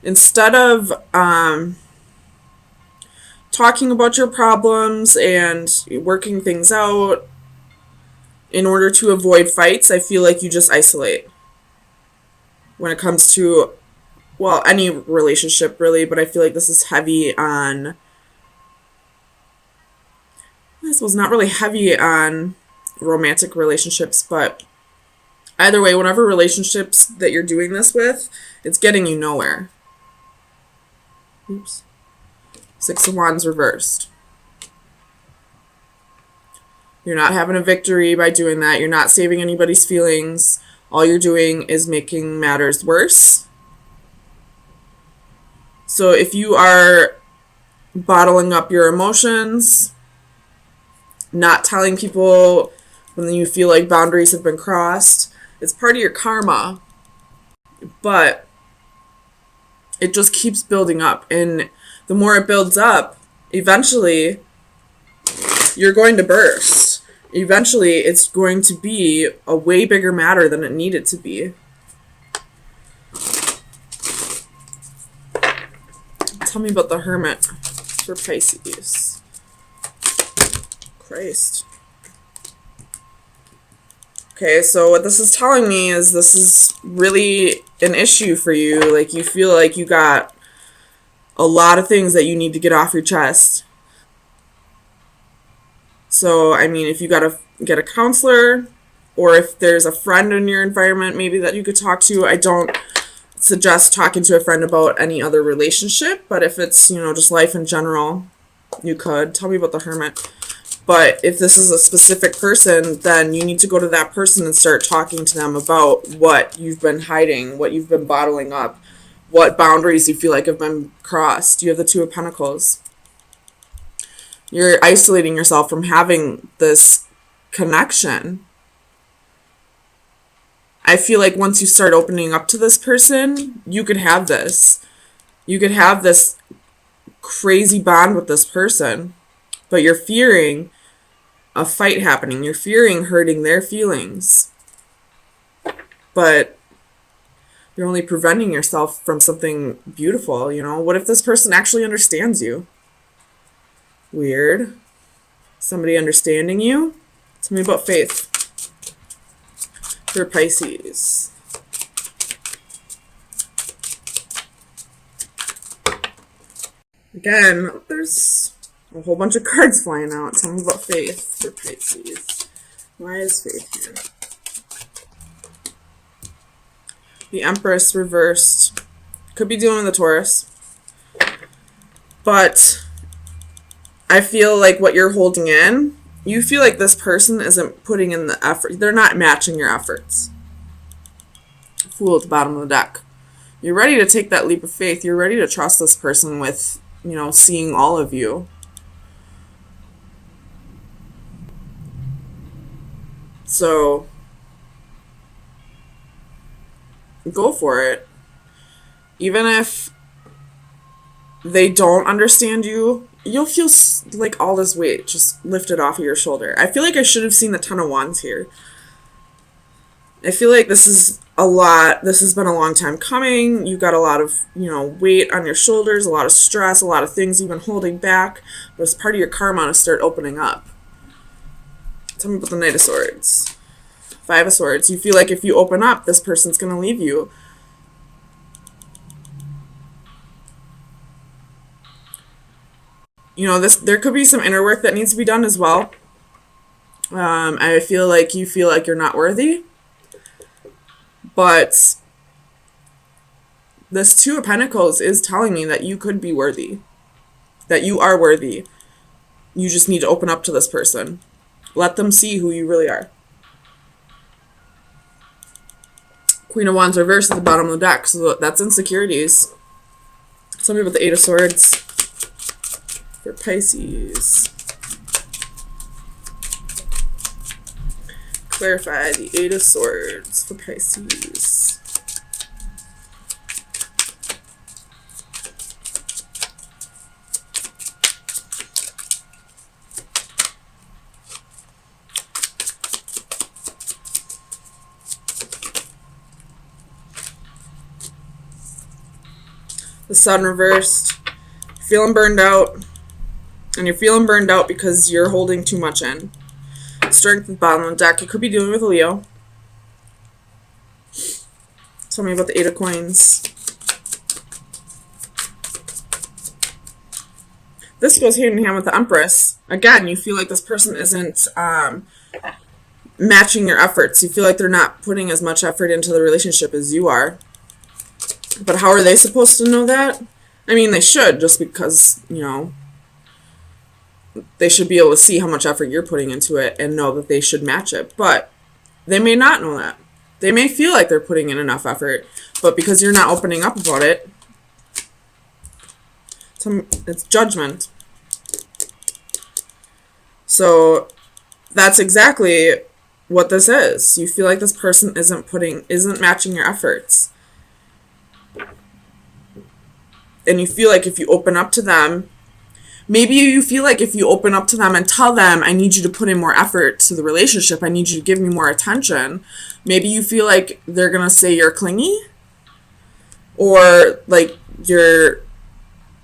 Instead of talking about your problems and working things out in order to avoid fights, I feel like you just isolate when it comes to, well, any relationship really, but I feel like this is heavy on, I suppose not really heavy on romantic relationships, but either way, whatever relationships that you're doing this with, it's getting you nowhere. Oops. Six of Wands reversed. You're not having a victory by doing that. You're not saving anybody's feelings. All you're doing is making matters worse. So if you are bottling up your emotions, not telling people when you feel like boundaries have been crossed, it's part of your karma. But it just keeps building up. And the more it builds up, eventually you're going to burst. Eventually it's going to be a way bigger matter than it needed to be. Tell me about the Hermit for Pisces. Christ. Okay, so what this is telling me is this is really an issue for you. Like, you feel like you got a lot of things that you need to get off your chest. So, I mean, if you got to get a counselor, or if there's a friend in your environment maybe that you could talk to, I don't suggest talking to a friend about any other relationship, but if it's, just life in general, you could. Tell me about the Hermit. But if this is a specific person, then you need to go to that person and start talking to them about what you've been hiding, what you've been bottling up, what boundaries you feel like have been crossed. You have the Two of Pentacles. You're isolating yourself from having this connection. I feel like once you start opening up to this person, you could have this. You could have this crazy bond with this person, but you're fearing a fight happening. You're fearing hurting their feelings. But you're only preventing yourself from something beautiful, What if this person actually understands you? Weird. Somebody understanding you? Tell me about faith for Pisces. Again, there's a whole bunch of cards flying out. Tell me about faith for Pisces. Why is faith here? The Empress reversed. Could be dealing with the Taurus. But I feel like what you're holding in, you feel like this person isn't putting in the effort. They're not matching your efforts. Fool at the bottom of the deck. You're ready to take that leap of faith. You're ready to trust this person with, seeing all of you. So go for it. Even if they don't understand you, you'll feel like all this weight just lifted off of your shoulder. I feel like I should have seen the Ten of Wands here. I feel like this is a lot. This has been a long time coming. You got a lot of, weight on your shoulders, a lot of stress, a lot of things you've been holding back. But it's part of your karma to start opening up. Tell me about the Knight of Swords. Five of Swords. You feel like if you open up, this person's going to leave you. There could be some inner work that needs to be done as well. I feel like you feel like you're not worthy. But this Two of Pentacles is telling me that you could be worthy. That you are worthy. You just need to open up to this person. Let them see who you really are. Queen of Wands reversed at the bottom of the deck. So that's insecurities. Tell me about the Eight of Swords for Pisces. Clarify the Eight of Swords for Pisces. The Sun reversed. Feeling burned out. And you're feeling burned out because you're holding too much in. Strength at the bottom of the deck. You could be dealing with a Leo. Tell me about the Eight of Coins. This goes hand in hand with the Empress. Again, you feel like this person isn't matching your efforts. You feel like they're not putting as much effort into the relationship as you are. But how are they supposed to know that? I mean, they should, just because, you know, they should be able to see how much effort you're putting into it and know that they should match it. But they may not know that. They may feel like they're putting in enough effort, but because you're not opening up about it, it's judgment. So that's exactly what this is. You feel like this person isn't matching your efforts. And you feel like if you open up to them, maybe you feel like if you open up to them and tell them, I need you to put in more effort to the relationship, I need you to give me more attention, maybe you feel like they're going to say you're clingy or like you're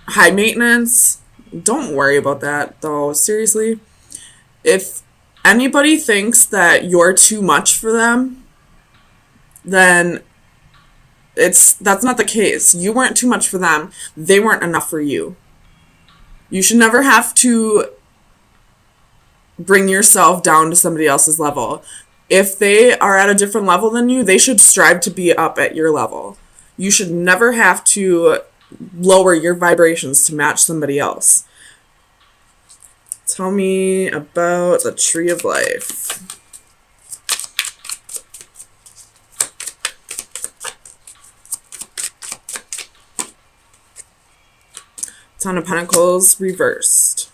high maintenance. Don't worry about that, though. Seriously. If anybody thinks that you're too much for them, then that's not the case. You weren't too much for them. They weren't enough for you. You should never have to bring yourself down to somebody else's level. If they are at a different level than you, they should strive to be up at your level. You should never have to lower your vibrations to match somebody else. Tell me about the Tree of Life. Ten of Pentacles reversed.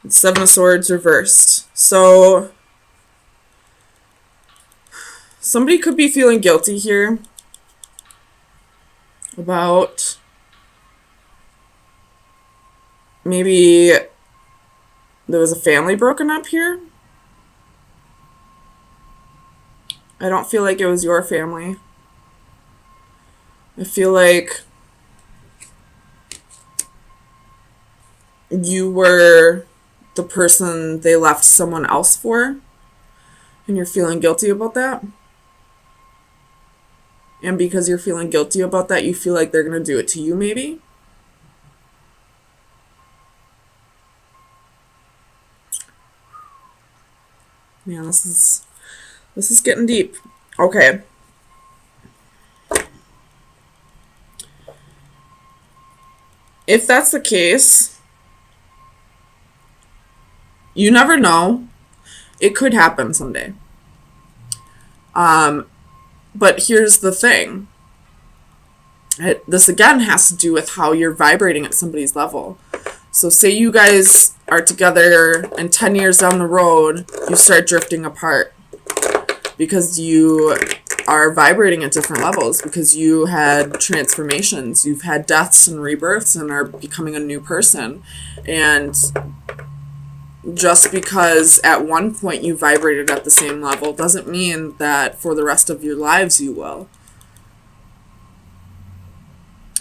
Seven of Swords reversed. So somebody could be feeling guilty here about maybe there was a family broken up here. I don't feel like it was your family. I feel like you were the person they left someone else for, and you're feeling guilty about that. And because you're feeling guilty about that, you feel like they're going to do it to you, maybe. Man, this is getting deep. Okay. If that's the case, you never know. It could happen someday. But here's the thing. This again has to do with how you're vibrating at somebody's level. So say you guys are together and 10 years down the road, you start drifting apart because you are vibrating at different levels, because you had transformations, you've had deaths and rebirths and are becoming a new person. And just because at one point you vibrated at the same level doesn't mean that for the rest of your lives you will.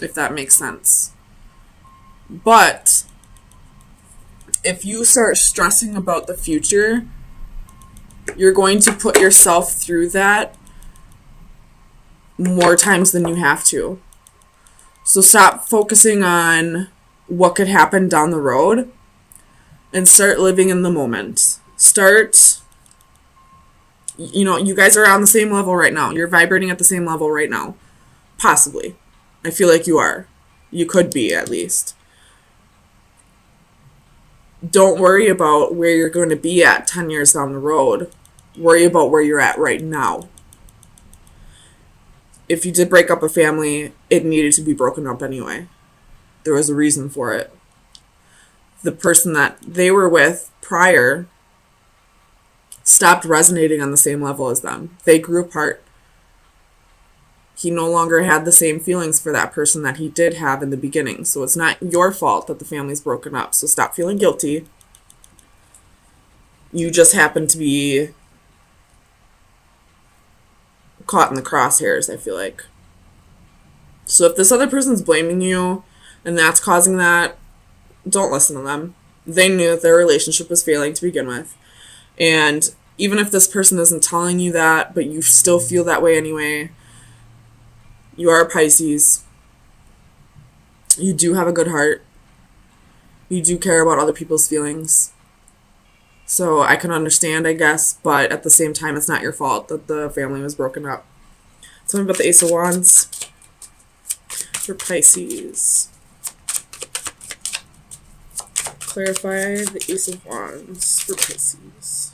If that makes sense. But if you start stressing about the future, you're going to put yourself through that more times than you have to. So stop focusing on what could happen down the road and start living in the moment. Start, you guys are on the same level right now. You're vibrating at the same level right now. Possibly. I feel like you are. You could be, at least. Don't worry about where you're going to be at 10 years down the road. Worry about where you're at right now. If you did break up a family, it needed to be broken up anyway. There was a reason for it. The person that they were with prior stopped resonating on the same level as them. They grew apart. He no longer had the same feelings for that person that he did have in the beginning. So it's not your fault that the family's broken up. So stop feeling guilty. You just happen to be caught in the crosshairs, I feel like. So if this other person's blaming you and that's causing that, don't listen to them. They knew that their relationship was failing to begin with. And even if this person isn't telling you that, but you still feel that way anyway, you are a Pisces. You do have a good heart. You do care about other people's feelings. So I can understand, I guess, but at the same time, it's not your fault that the family was broken up. Tell me about the Ace of Wands for Pisces. Clarify the Ace of Wands for Pisces.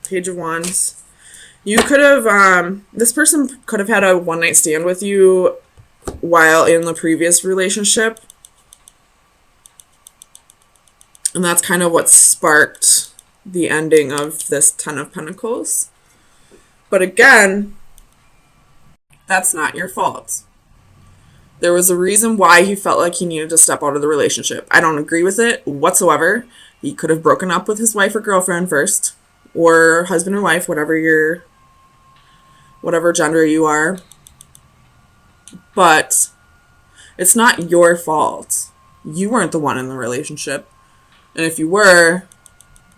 Page of Wands. You could have, this person could have had a one-night stand with you while in the previous relationship. And that's kind of what sparked the ending of this Ten of Pentacles. But again, that's not your fault. There was a reason why he felt like he needed to step out of the relationship. I don't agree with it whatsoever. He could have broken up with his wife or girlfriend first, or husband or wife, whatever gender you are. But it's not your fault. You weren't the one in the relationship. And if you were,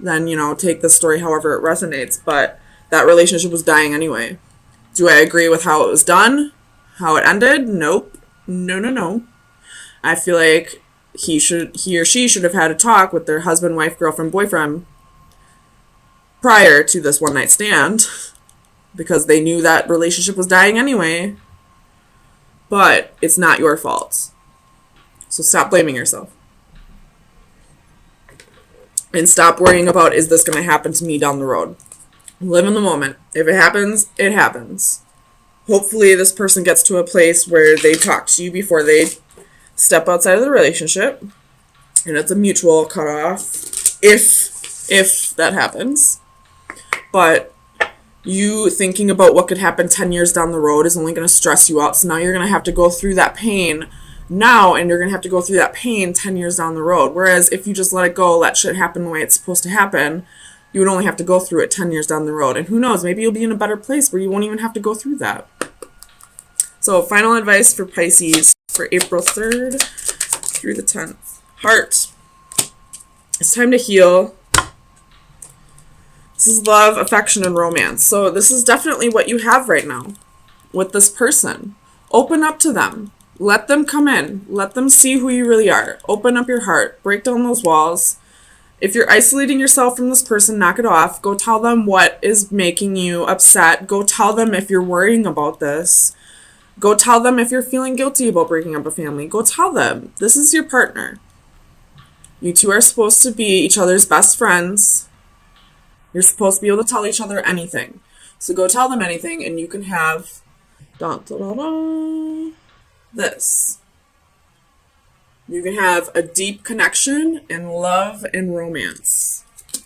then, take the story however it resonates. But that relationship was dying anyway. Do I agree with how it was done? How it ended? Nope. No. I feel like he or she should have had a talk with their husband, wife, girlfriend, boyfriend prior to this one night stand, because they knew that relationship was dying anyway. But it's not your fault. So stop blaming yourself. And stop worrying about, is this going to happen to me down the road? Live in the moment. If it happens, it happens. Hopefully this person gets to a place where they talk to you before they step outside of the relationship. And it's a mutual cutoff, if that happens. But you thinking about what could happen 10 years down the road is only going to stress you out. So now you're going to have to go through that pain now, and you're going to have to go through that pain 10 years down the road. Whereas if you just let it go, let shit happen the way it's supposed to happen, you would only have to go through it 10 years down the road. And who knows, maybe you'll be in a better place where you won't even have to go through that. So final advice for Pisces for April 3rd through the 10th. Heart. It's time to heal. This is love, affection, and romance. So this is definitely what you have right now with this person. Open up to them. Let them come in. Let them see who you really are. Open up your heart. Break down those walls. If you're isolating yourself from this person, knock it off. Go tell them what is making you upset. Go tell them if you're worrying about this. Go tell them if you're feeling guilty about breaking up a family. Go tell them. This is your partner. You two are supposed to be each other's best friends. You're supposed to be able to tell each other anything. So go tell them anything, and you can have this. You can have a deep connection and love and romance.